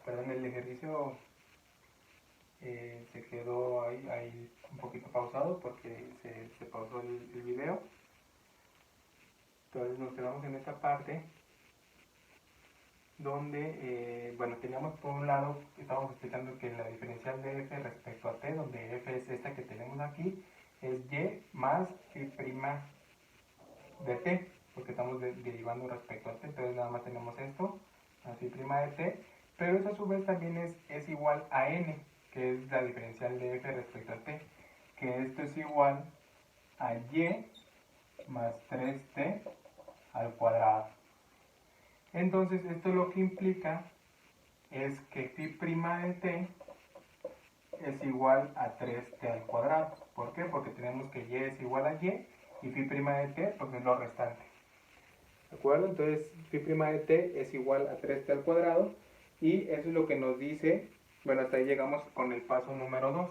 perdón, el ejercicio se quedó ahí un poquito pausado porque se pausó el video. Entonces nos quedamos en esta parte donde, bueno, teníamos por un lado, estábamos explicando que la diferencial de f respecto a t, donde f es esta que tenemos aquí, es y más phi' de t, porque estamos derivando respecto a t, entonces nada más tenemos esto, más phi' de t, pero eso a su vez también es igual a n, que es la diferencial de f respecto a t, que esto es igual a y más 3t al cuadrado. Entonces esto lo que implica es que phi' de t es igual a 3t al cuadrado. ¿Por qué? Porque tenemos que y es igual a y phi' de t pues es lo restante. ¿De acuerdo? Entonces phi' de t es igual a 3t al cuadrado y eso es lo que nos dice, bueno, hasta ahí llegamos con el paso número 2.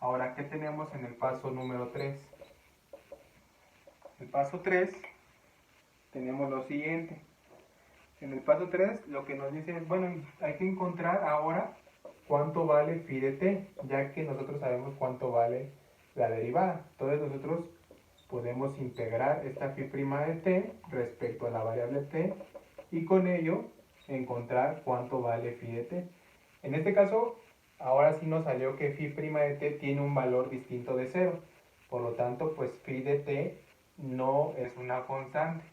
Ahora, ¿qué tenemos en el paso número 3? El paso 3 tenemos lo siguiente. En el paso 3 lo que nos dice es, bueno, hay que encontrar ahora cuánto vale phi de t, ya que nosotros sabemos cuánto vale la derivada. Entonces nosotros podemos integrar esta phi' de t respecto a la variable t y con ello encontrar cuánto vale phi de t. En este caso, ahora sí nos salió que phi' de t tiene un valor distinto de 0. Por lo tanto, pues phi de t no es una constante.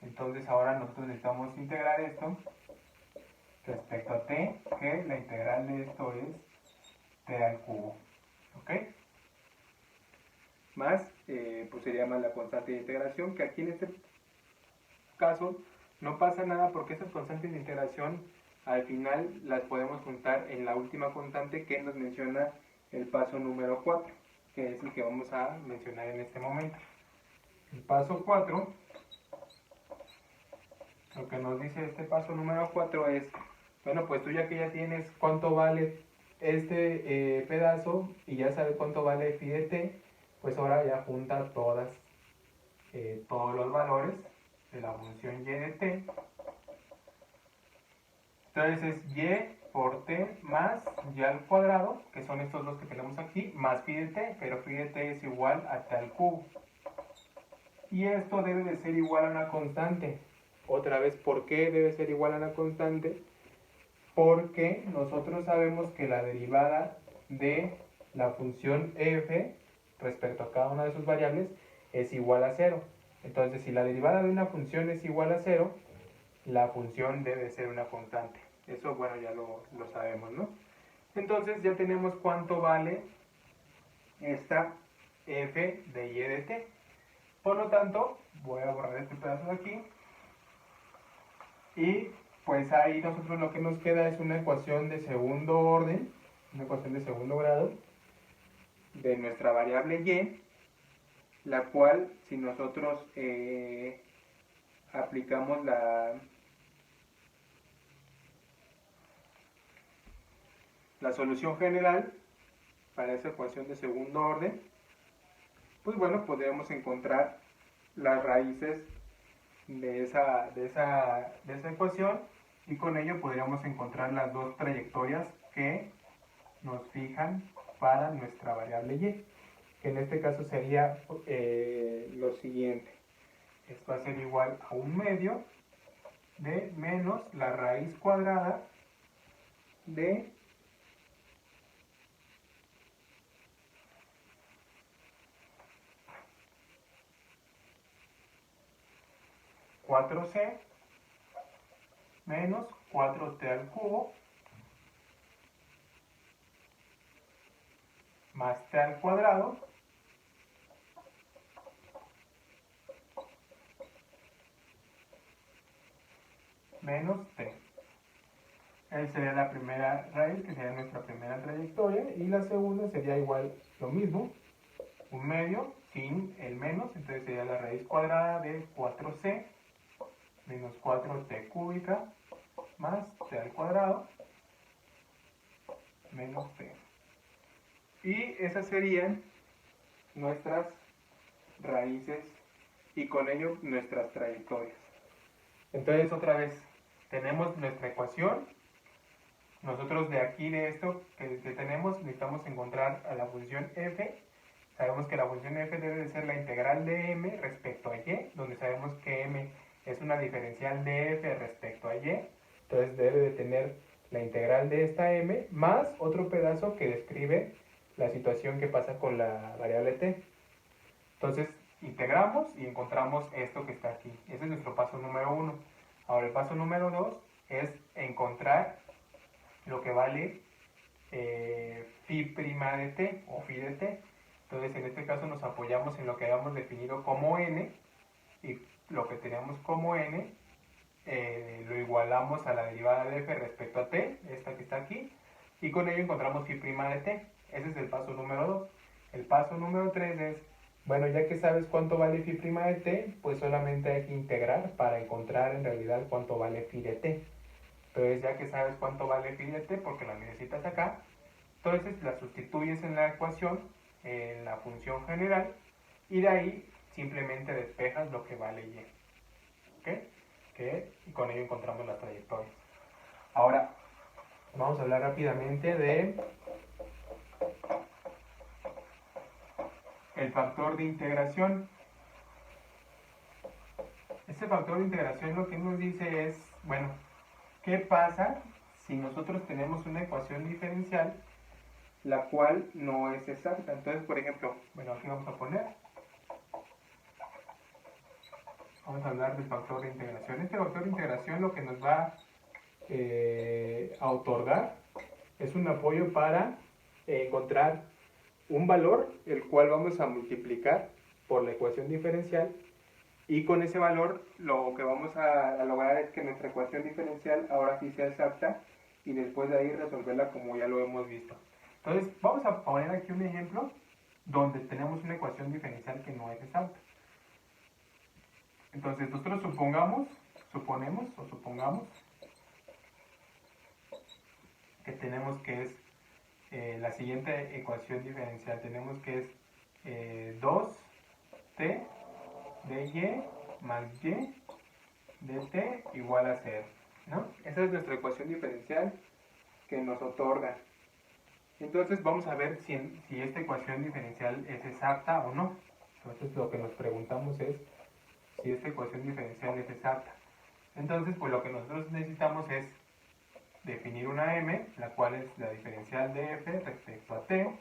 Entonces ahora nosotros necesitamos integrar esto respecto a t, que la integral de esto es t al cubo. ¿Ok? Más, pues sería más la constante de integración, que aquí en este caso no pasa nada porque estas constantes de integración al final las podemos juntar en la última constante que nos menciona el paso número 4, que es el que vamos a mencionar en este momento. El paso 4, lo que nos dice este paso número 4 es, bueno, pues tú ya que ya tienes cuánto vale este pedazo y ya sabes cuánto vale phi de t, pues ahora ya junta todos los valores de la función y de t. Entonces es y por t más y al cuadrado, que son estos dos que tenemos aquí, más phi de t, pero phi de t es igual a t al cubo. Y esto debe de ser igual a una constante. Otra vez, ¿por qué debe ser igual a una constante? Porque nosotros sabemos que la derivada de la función f respecto a cada una de sus variables es igual a 0. Entonces, si la derivada de una función es igual a 0, la función debe ser una constante. Eso, bueno, ya lo sabemos, ¿no? Entonces, ya tenemos cuánto vale esta f de y de t. Por lo tanto, voy a borrar este pedazo de aquí y pues ahí nosotros lo que nos queda es una ecuación de segundo orden, una ecuación de segundo grado de nuestra variable y, la cual si nosotros aplicamos la solución general para esa ecuación de segundo orden, pues bueno, podríamos encontrar las raíces de esa ecuación y con ello podríamos encontrar las dos trayectorias que nos fijan para nuestra variable y, que en este caso sería lo siguiente. Esto va a ser igual a 1/2 de menos la raíz cuadrada de 4c menos 4t al cubo más t al cuadrado menos t. Esa sería la primera raíz, que sería nuestra primera trayectoria, y la segunda sería igual lo mismo, 1/2 sin el menos, entonces sería la raíz cuadrada de 4c menos 4t cúbica más t al cuadrado menos t. Y esas serían nuestras raíces y con ello nuestras trayectorias. Entonces otra vez, tenemos nuestra ecuación. Nosotros de aquí, de esto que tenemos, necesitamos encontrar a la función f. Sabemos que la función f debe de ser la integral de m respecto a y, donde sabemos que m es una diferencial de f respecto a y. Entonces debe de tener la integral de esta m más otro pedazo que describe la situación que pasa con la variable t. Entonces integramos y encontramos esto que está aquí. Ese es nuestro paso número 1. Ahora el paso número 2 es encontrar lo que vale phi' de t o phi de t. Entonces en este caso nos apoyamos en lo que habíamos definido como n, y lo que teníamos como n lo igualamos a la derivada de f respecto a t, esta que está aquí, y con ello encontramos phi' de t. Ese es el paso número 2. El paso número 3 es, bueno, ya que sabes cuánto vale phi' de t, pues solamente hay que integrar para encontrar en realidad cuánto vale phi de t. Entonces ya que sabes cuánto vale phi de t, porque la necesitas acá, entonces la sustituyes en la ecuación, en la función general, y de ahí simplemente despejas lo que vale y. ¿Ok? Y con ello encontramos las trayectorias. Ahora, vamos a hablar rápidamente de el factor de integración. Este factor de integración lo que nos dice es, bueno, ¿qué pasa si nosotros tenemos una ecuación diferencial la cual no es exacta? Entonces, por ejemplo, bueno, aquí vamos a hablar del factor de integración. Este factor de integración lo que nos va a otorgar es un apoyo para encontrar un valor, el cual vamos a multiplicar por la ecuación diferencial, y con ese valor lo que vamos a lograr es que nuestra ecuación diferencial ahora sí sea exacta, y después de ahí resolverla como ya lo hemos visto. Entonces vamos a poner aquí un ejemplo donde tenemos una ecuación diferencial que no es exacta. Entonces nosotros suponemos que tenemos que es la siguiente ecuación diferencial. Tenemos que es 2t de y más y de t igual a 0, ¿no? Esa es nuestra ecuación diferencial que nos otorga. Entonces vamos a ver si esta ecuación diferencial es exacta o no. Entonces lo que nos preguntamos es si esta ecuación diferencial es exacta. Entonces pues lo que nosotros necesitamos es definir una m, la cual es la diferencial de f respecto a t,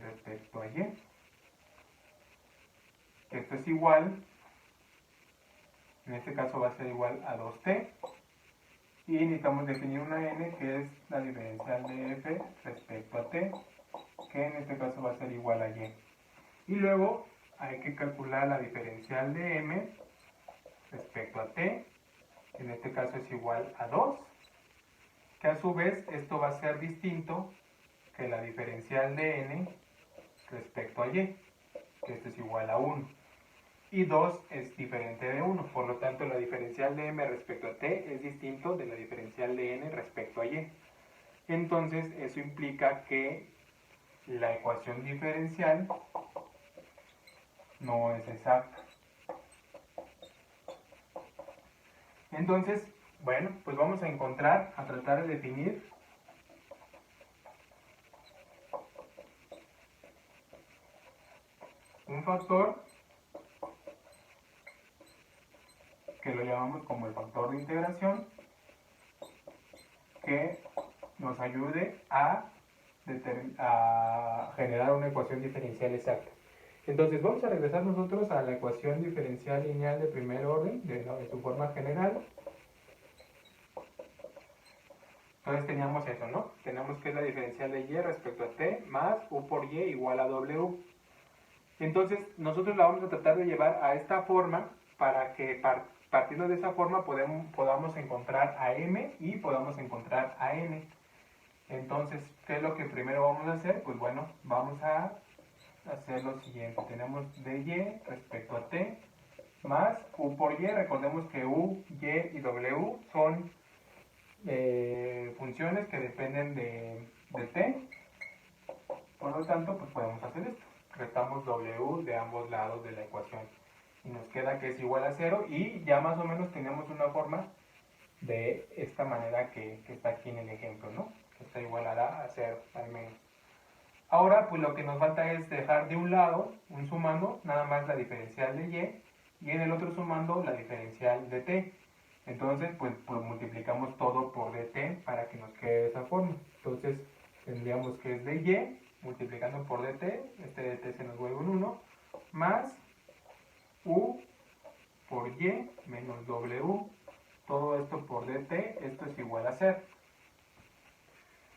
respecto a y. Esto es igual, en este caso va a ser igual a 2t, y necesitamos definir una n que es la diferencial de f respecto a t, que en este caso va a ser igual a y. Y luego hay que calcular la diferencial de m respecto a t, que en este caso es igual a 2, que a su vez esto va a ser distinto que la diferencial de n respecto a y, que esto es igual a 1. Y 2 es diferente de 1, por lo tanto la diferencial de m respecto a t es distinto de la diferencial de n respecto a y. Entonces eso implica que la ecuación diferencial no es exacta. Entonces, bueno, pues vamos a tratar de definir un factor que lo llamamos como el factor de integración, que nos ayude a generar una ecuación diferencial exacta. Entonces vamos a regresar nosotros a la ecuación diferencial lineal de primer orden, de su forma general. Entonces teníamos eso, ¿no? Tenemos que es la diferencial de y respecto a t más u por y igual a w. Entonces nosotros la vamos a tratar de llevar a esta forma para que partiendo de esa forma podamos encontrar a m y podamos encontrar a n. Entonces, ¿qué es lo que primero vamos a hacer? Pues bueno, vamos a hacer lo siguiente. Tenemos dy respecto a t más u por y. Recordemos que u, y y w son funciones que dependen de t. Por lo tanto, pues podemos hacer esto. Restamos w de ambos lados de la ecuación. y nos queda que es igual a 0 y ya más o menos tenemos una forma de esta manera que está aquí en el ejemplo, ¿no? Que está igualada a 0 al menos. Ahora pues lo que nos falta es dejar de un lado un sumando nada más la diferencial de y en el otro sumando la diferencial de t. Entonces pues multiplicamos todo por dt para que nos quede de esa forma. Entonces tendríamos que es de y multiplicando por dt, este dt se nos vuelve un 1, más u por y menos w, todo esto por dt, esto es igual a 0.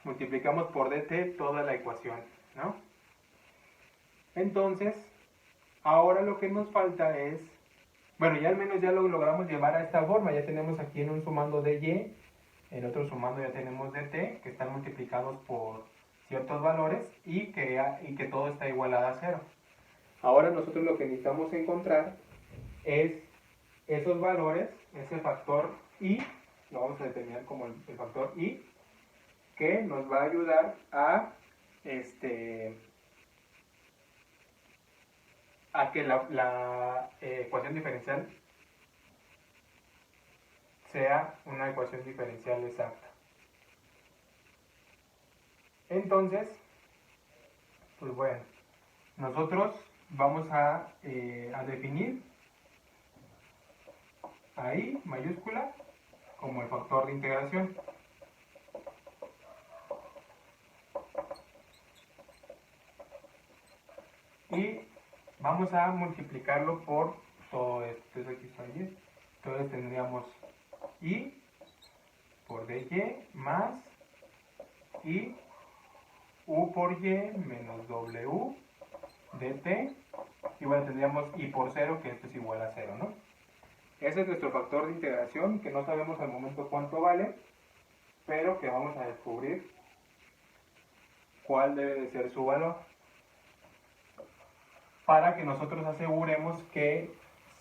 Multiplicamos por dt toda la ecuación, ¿no? Entonces, ahora lo que nos falta es, bueno, ya al menos ya lo logramos llevar a esta forma, ya tenemos aquí en un sumando de y, en otro sumando ya tenemos de t, que están multiplicados por ciertos valores y que todo está igualado a 0. Ahora nosotros lo que necesitamos encontrar es esos valores, ese factor i, lo vamos a determinar como el factor i, que nos va a ayudar a que la ecuación diferencial sea una ecuación diferencial exacta. Entonces, pues bueno, nosotros vamos a definir a i mayúscula como el factor de integración. Y vamos a multiplicarlo por todo esto. Entonces aquí está y. Entonces tendríamos i por dy más i u por y menos w dt. Y bueno, tendríamos i por 0, que esto es igual a 0, ¿no? Ese es nuestro factor de integración, que no sabemos al momento cuánto vale, pero que vamos a descubrir cuál debe de ser su valor, para que nosotros aseguremos que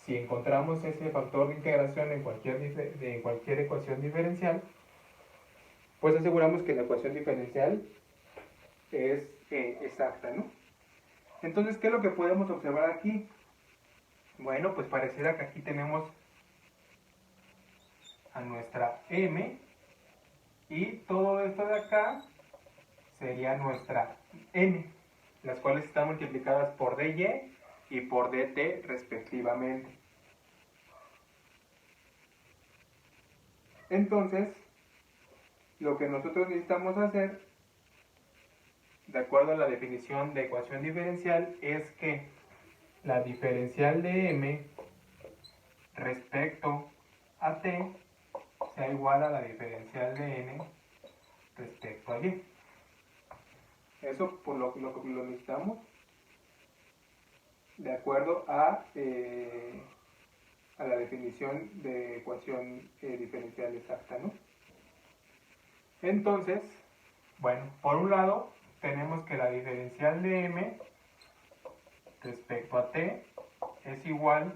si encontramos ese factor de integración en cualquier ecuación diferencial, pues aseguramos que la ecuación diferencial es exacta, ¿no? Entonces, ¿qué es lo que podemos observar aquí? Bueno, pues pareciera que aquí tenemos a nuestra m y todo esto de acá sería nuestra n, las cuales están multiplicadas por dy y por dt respectivamente. Entonces, lo que nosotros necesitamos hacer, de acuerdo a la definición de ecuación diferencial, es que la diferencial de m respecto a t sea igual a la diferencial de n respecto a y. Eso por lo necesitamos de acuerdo a la definición de ecuación diferencial exacta, ¿no? Entonces, bueno, por un lado tenemos que la diferencial de m respecto a t es igual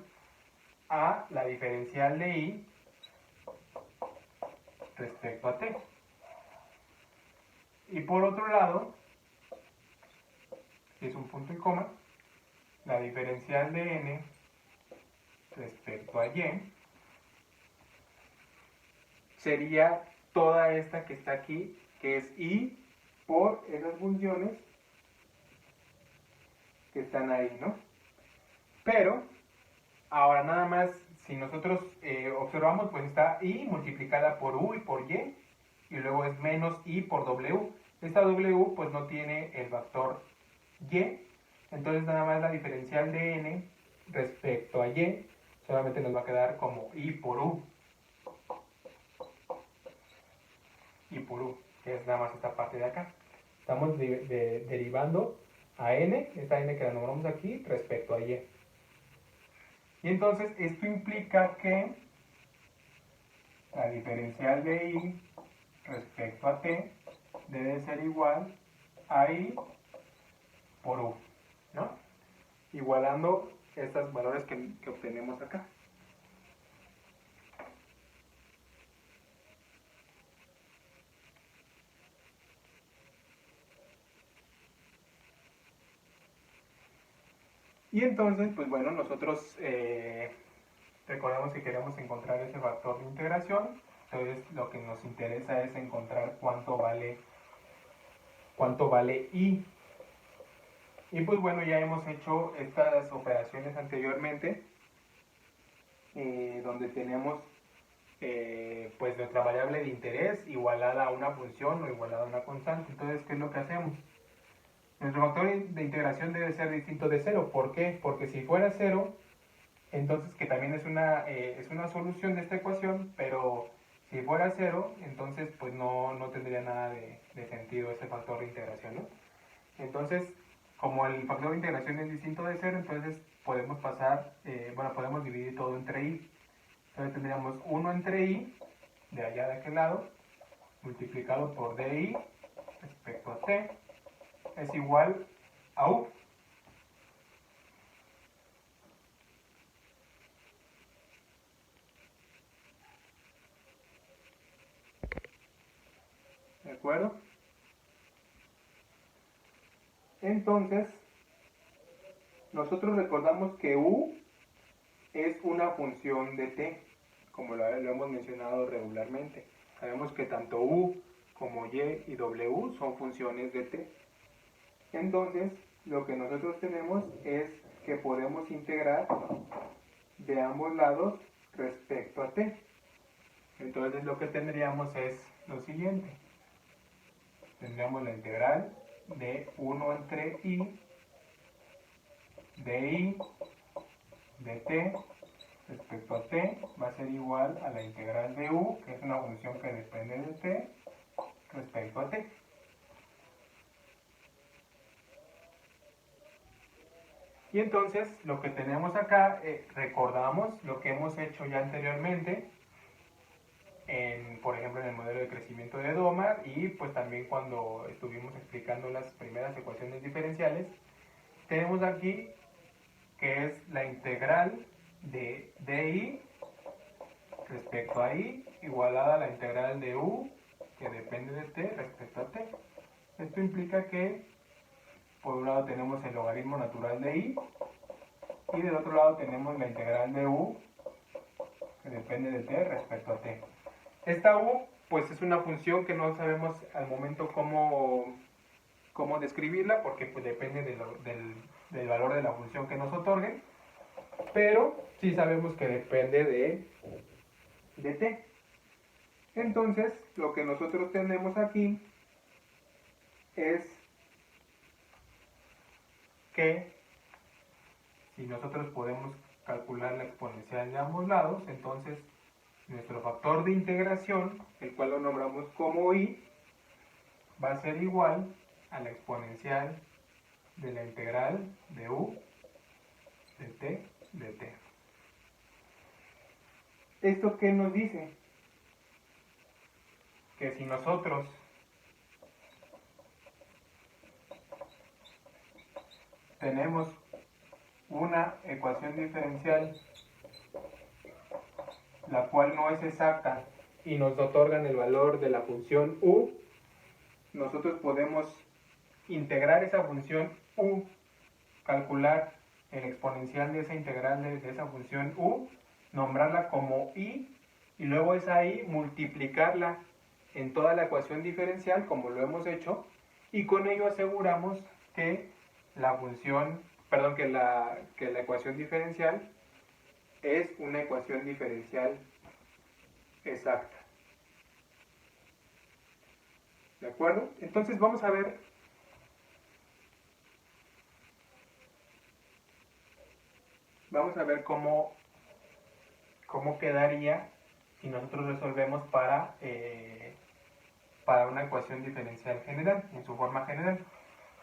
a la diferencial de i respecto a t. Y por otro lado, si es un punto y coma, la diferencial de n respecto a y sería toda esta que está aquí, que es i por esas funciones que están ahí, ¿no? Pero, ahora nada más, si nosotros observamos, pues está i multiplicada por u y por y luego es menos i por w. Esta w pues no tiene el factor y, entonces nada más la diferencial de n respecto a y solamente nos va a quedar como i por u. I por u, que es nada más esta parte de acá. Estamos derivando a n, esta n que la nombramos aquí, respecto a y. Y entonces esto implica que la diferencial de i respecto a t debe ser igual a i por u, ¿no? Igualando estos valores que obtenemos acá. Y entonces, pues bueno, nosotros recordemos que queremos encontrar ese factor de integración. Entonces lo que nos interesa es encontrar cuánto vale I. Y pues bueno, ya hemos hecho estas operaciones anteriormente, donde tenemos pues nuestra variable de interés igualada a una función o igualada a una constante. Entonces, ¿qué es lo que hacemos? Nuestro factor de integración debe ser distinto de 0. ¿Por qué? Porque si fuera 0, entonces, que también es una solución de esta ecuación, pero si fuera 0, entonces pues no tendría nada de sentido ese factor de integración, ¿no? Entonces, como el factor de integración es distinto de 0, entonces podemos podemos dividir todo entre i. Entonces tendríamos 1 entre i, de allá de aquel lado, multiplicado por di respecto a t, es igual a u. ¿De acuerdo? Entonces, nosotros recordamos que u es una función de t, como lo hemos mencionado regularmente. Sabemos que tanto u como y y w son funciones de t. Entonces, lo que nosotros tenemos es que podemos integrar de ambos lados respecto a t. Entonces, lo que tendríamos es lo siguiente. Tendríamos la integral de 1 entre i de t respecto a t va a ser igual a la integral de u, que es una función que depende de t, respecto a t. Y entonces lo que tenemos acá, recordamos lo que hemos hecho ya anteriormente, por ejemplo en el modelo de crecimiento de Domar, y pues también cuando estuvimos explicando las primeras ecuaciones diferenciales. Tenemos aquí que es la integral de di respecto a i igualada a la integral de u, que depende de t, respecto a t. Esto implica que por un lado tenemos el logaritmo natural de i y del otro lado tenemos la integral de u, que depende de t, respecto a t. Esta u pues es una función que no sabemos al momento cómo describirla, porque pues depende del valor de la función que nos otorguen, pero sí sabemos que depende de t. Entonces, lo que nosotros tenemos aquí es que si nosotros podemos calcular la exponencial de ambos lados, entonces nuestro factor de integración, el cual lo nombramos como i, va a ser igual a la exponencial de la integral de u de t de t. ¿Esto qué nos dice? Que si nosotros tenemos una ecuación diferencial la cual no es exacta y nos otorgan el valor de la función u, nosotros podemos integrar esa función u, calcular el exponencial de esa integral de esa función u, nombrarla como i, y luego esa i multiplicarla en toda la ecuación diferencial, como lo hemos hecho, y con ello aseguramos que la ecuación diferencial es una ecuación diferencial exacta. ¿De acuerdo? Entonces vamos a ver cómo quedaría si nosotros resolvemos para una ecuación diferencial general, en su forma general.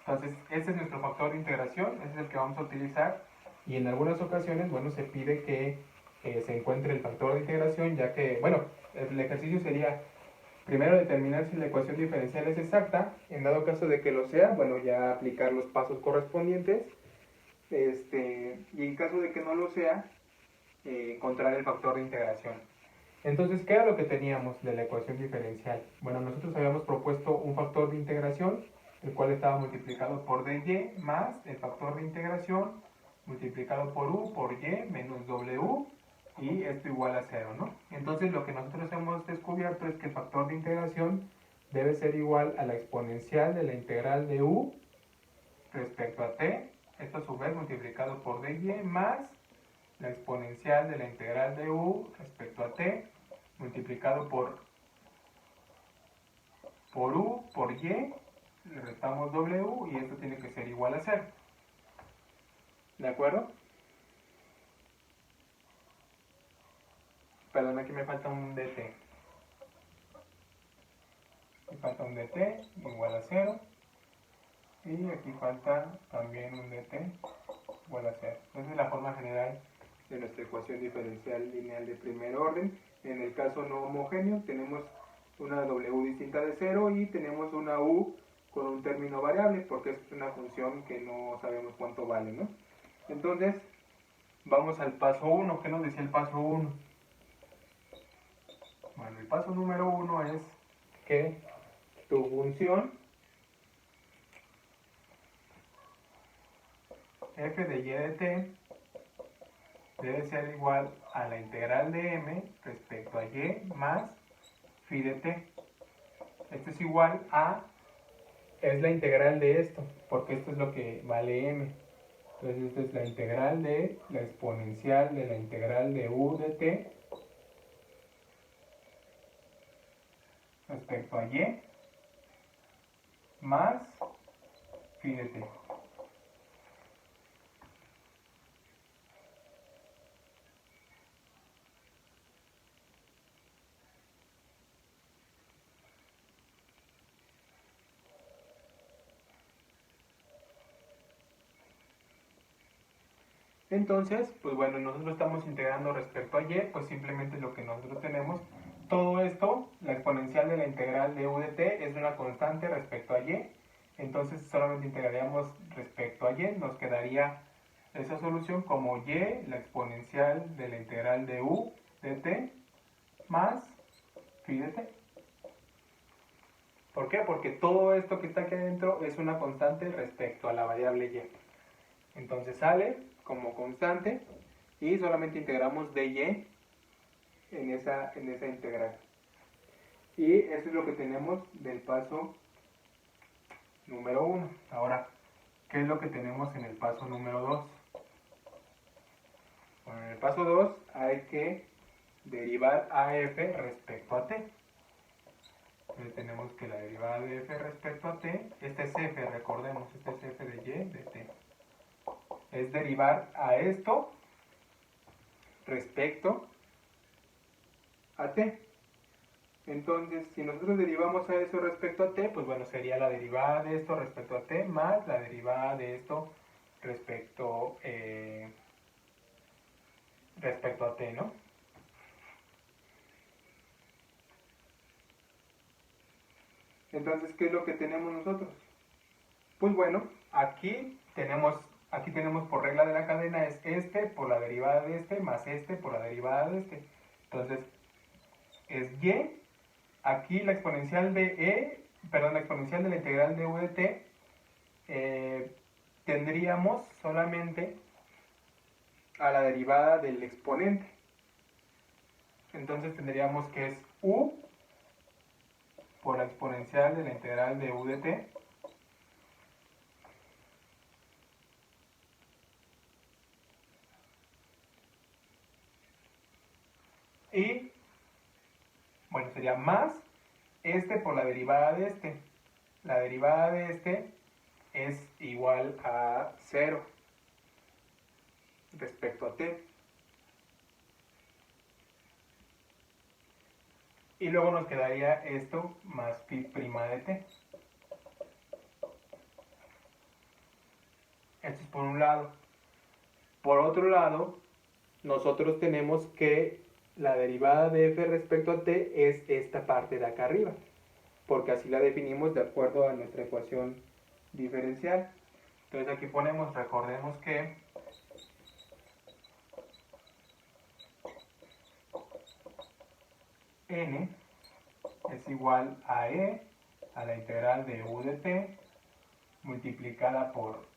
Entonces, ese es nuestro factor de integración, ese es el que vamos a utilizar, y en algunas ocasiones, bueno, se pide que se encuentre el factor de integración, ya que, bueno, el ejercicio sería primero determinar si la ecuación diferencial es exacta. En dado caso de que lo sea, bueno, ya aplicar los pasos correspondientes, y en caso de que no lo sea, encontrar el factor de integración. Entonces, ¿qué era lo que teníamos de la ecuación diferencial? Bueno, nosotros habíamos propuesto un factor de integración, el cual estaba multiplicado por dy más el factor de integración multiplicado por y menos w, y esto igual a 0, ¿no? Entonces lo que nosotros hemos descubierto es que el factor de integración debe ser igual a la exponencial de la integral de u respecto a t, esto a su vez multiplicado por dy, más la exponencial de la integral de u respecto a t, multiplicado por u por y, le restamos w y esto tiene que ser igual a 0. ¿De acuerdo? Perdón, aquí me falta un dt. Aquí falta un dt igual a 0. Y aquí falta también un dt igual a 0. Esa es la forma general de nuestra ecuación diferencial lineal de primer orden. En el caso no homogéneo tenemos una w distinta de 0 y tenemos una u con un término variable porque es una función que no sabemos cuánto vale, ¿no? Entonces, vamos al paso 1. ¿Qué nos decía el paso 1? Bueno, el paso número 1 es que tu función f de y de t debe ser igual a la integral de m respecto a y más phi de t. Esto es igual a, es la integral de esto, porque esto es lo que vale m. Entonces esto es la integral de la exponencial de la integral de u de t respecto a y más phi de t. Entonces, pues bueno, nosotros estamos integrando respecto a y, pues simplemente lo que nosotros tenemos, todo esto, la exponencial de la integral de u de t es una constante respecto a y, entonces solamente integraríamos respecto a y, nos quedaría esa solución como y, la exponencial de la integral de u de t, más phi de t. ¿Por qué? Porque todo esto que está aquí adentro es una constante respecto a la variable y. Entonces sale como constante y solamente integramos dy en esa integral. Y eso es lo que tenemos del paso número 1. Ahora, ¿qué es lo que tenemos en el paso número 2? Bueno, en el paso 2 hay que derivar a f respecto a t. Entonces tenemos que la derivada de f respecto a t, este es f, recordemos, este es f de y de t. Es derivar a esto respecto a t. Entonces, si nosotros derivamos a eso respecto a t, pues bueno, sería la derivada de esto respecto a t más la derivada de esto respecto, respecto a t, ¿no? Entonces, ¿qué es lo que tenemos nosotros? Pues bueno, aquí tenemos por regla de la cadena es este por la derivada de este más este por la derivada de este. Entonces, es y. Aquí la exponencial de la exponencial de la integral de u de t, tendríamos solamente a la derivada del exponente. Entonces tendríamos que es u por la exponencial de la integral de u de t y, bueno, sería más este por la derivada de este. La derivada de este es igual a 0 respecto a t. Y luego nos quedaría esto más phi' de t. Esto es por un lado. Por otro lado, nosotros tenemos que la derivada de f respecto a t es esta parte de acá arriba, porque así la definimos de acuerdo a nuestra ecuación diferencial. Entonces aquí ponemos, recordemos que n es igual a e a la integral de u de t multiplicada por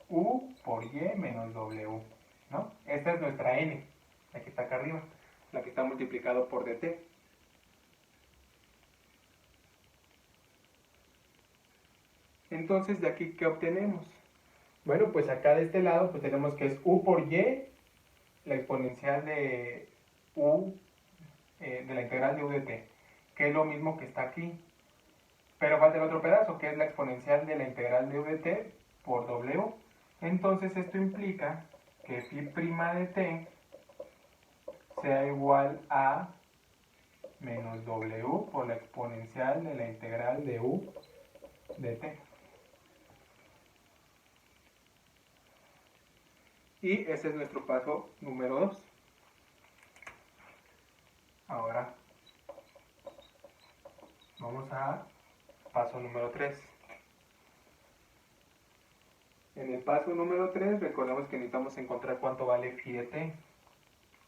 u por y menos w, ¿no? Esta es nuestra n, la que está acá arriba, la que está multiplicado por dt. Entonces, ¿de aquí qué obtenemos? Bueno, pues acá de este lado pues tenemos que es u por y, la exponencial de u, de la integral de u de t, que es lo mismo que está aquí. Pero falta el otro pedazo, que es la exponencial de la integral de u de t por w. Entonces esto implica que phi' de t sea igual a menos w por la exponencial de la integral de u de t. Y ese es nuestro paso número 2. Ahora vamos a paso número 3. En el paso número 3 recordemos que necesitamos encontrar cuánto vale phi de t,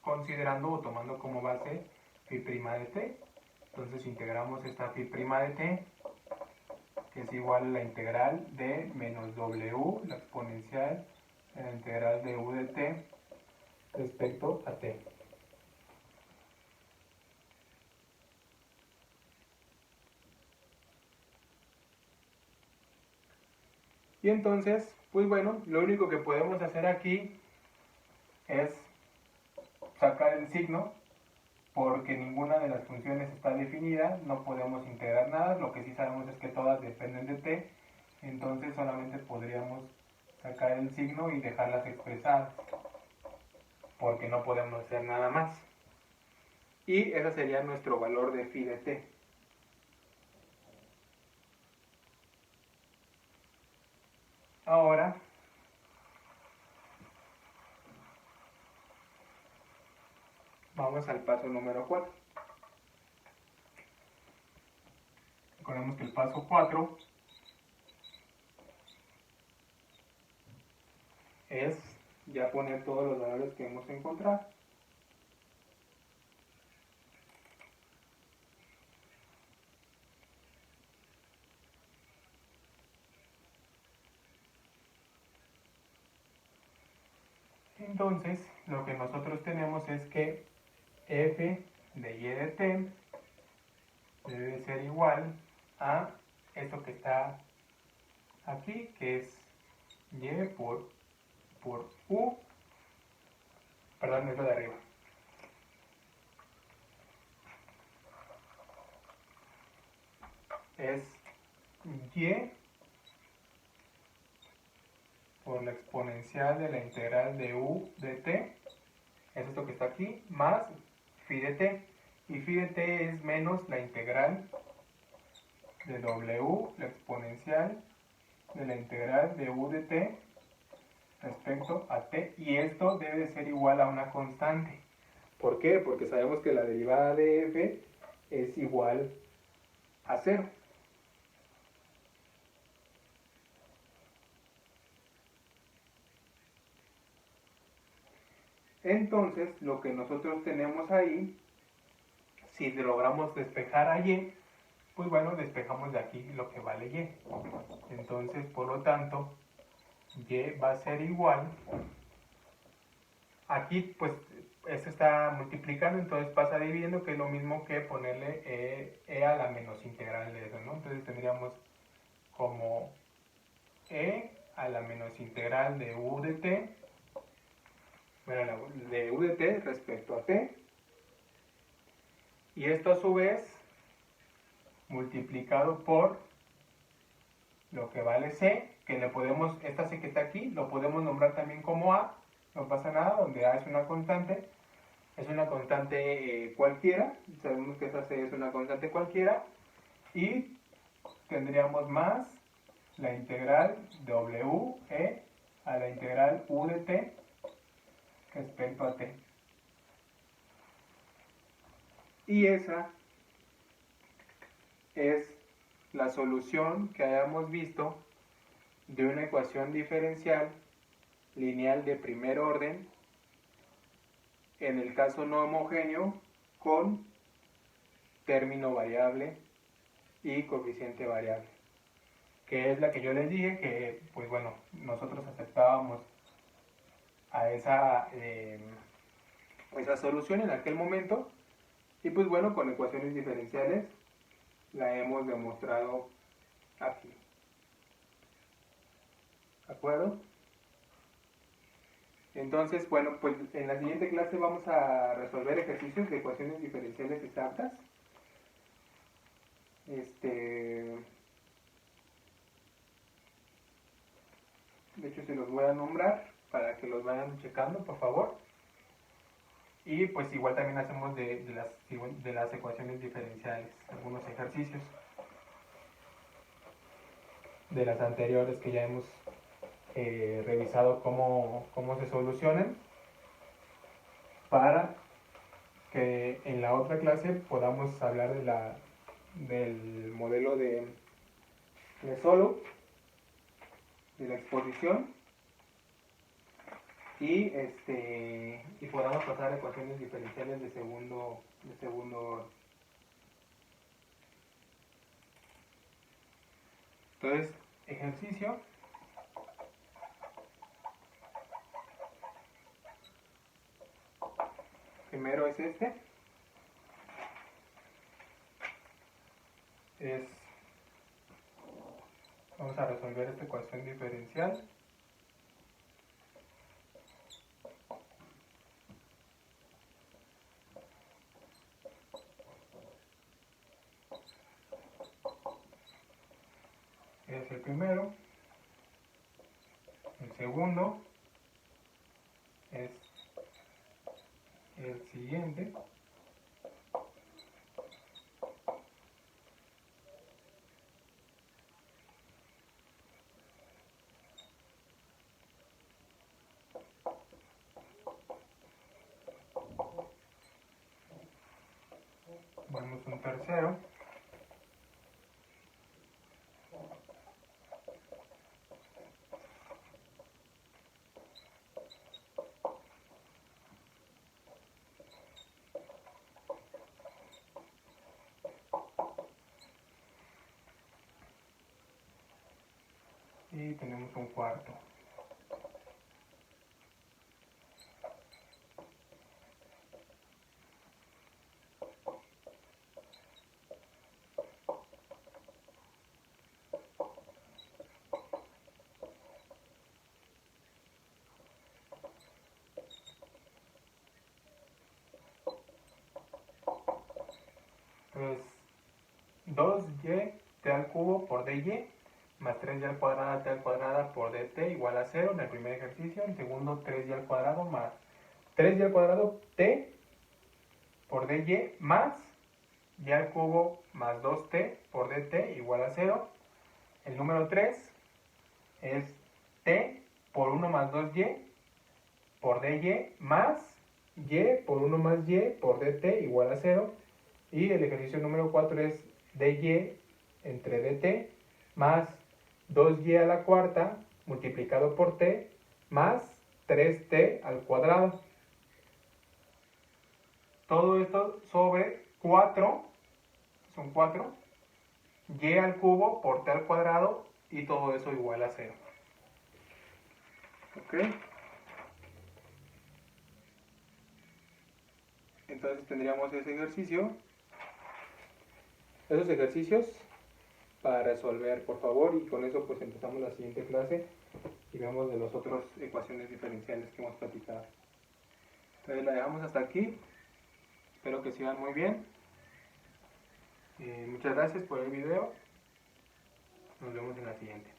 considerando o tomando como base phi' de t. Entonces integramos esta phi' de t, que es igual a la integral de menos w, la exponencial de la integral de u de t respecto a t. Y entonces, pues bueno, lo único que podemos hacer aquí es sacar el signo, porque ninguna de las funciones está definida, no podemos integrar nada, lo que sí sabemos es que todas dependen de t, entonces solamente podríamos sacar el signo y dejarlas expresadas, porque no podemos hacer nada más. Y ese sería nuestro valor de phi de t. Ahora, vamos al paso número 4. Recordemos que el paso 4 es ya poner todos los valores que hemos encontrado. Entonces, lo que nosotros tenemos es que f de y de t debe ser igual a esto que está aquí, que es y por u, perdón, es lo de arriba. Es y por la exponencial de la integral de u de t, es esto que está aquí, más phi de t. Y phi de t es menos la integral de w, la exponencial de la integral de u de t respecto a t. Y esto debe de ser igual a una constante. ¿Por qué? Porque sabemos que la derivada de f es igual a 0. Entonces, lo que nosotros tenemos ahí, si logramos despejar a y, pues bueno, despejamos de aquí lo que vale y. Entonces, por lo tanto, y va a ser igual. Aquí, pues, esto está multiplicando, entonces pasa dividiendo, que es lo mismo que ponerle e a la menos integral de eso, ¿no? Entonces tendríamos como e a la menos integral de u de t, bueno, de u de t respecto a t, y esto a su vez multiplicado por lo que vale c, que le podemos, esta c que está aquí, lo podemos nombrar también como a, no pasa nada, donde a es una constante cualquiera, sabemos que esa c es una constante cualquiera, y tendríamos más la integral w e a la integral u de t respecto a t. Y esa es la solución que hayamos visto de una ecuación diferencial lineal de primer orden, en el caso no homogéneo, con término variable y coeficiente variable. que es la que yo les dije que, pues bueno, nosotros aceptábamos a esa solución en aquel momento, y pues bueno, con ecuaciones diferenciales la hemos demostrado aquí. ¿De acuerdo? Entonces, bueno, pues en la siguiente clase vamos a resolver ejercicios de ecuaciones diferenciales exactas. De hecho, se los voy a nombrar para que los vayan checando, por favor. Y pues igual también hacemos de las ecuaciones diferenciales algunos ejercicios de las anteriores que ya hemos revisado cómo se solucionan, para que en la otra clase podamos hablar del modelo de solo, de la exposición, y podamos pasar a ecuaciones diferenciales de segundo orden. Entonces, ejercicio primero es vamos a resolver esta ecuación diferencial. Es el primero. El segundo es el siguiente. Vamos un tercero. Y tenemos un cuarto. Entonces, 2y t al cubo por dy más 3y al cuadrado t al cuadrado por dt igual a 0 en el primer ejercicio. En el segundo, 3y al cuadrado más 3y al cuadrado t por dy más y al cubo más 2t por dt igual a 0. El número 3 es t por 1 más 2y por dy más y por 1 más y por dt igual a 0. Y el ejercicio número 4 es dy entre dt más 2y a la cuarta multiplicado por t más 3t al cuadrado. Todo esto sobre 4, son 4, y al cubo por t al cuadrado, y todo eso igual a 0. ¿Ok? Entonces tendríamos esos ejercicios para resolver, por favor, y con eso pues empezamos la siguiente clase y vemos de las otras ecuaciones diferenciales que hemos platicado. Entonces la dejamos hasta aquí. Espero que sigan muy bien. Muchas gracias por el video. Nos vemos en la siguiente.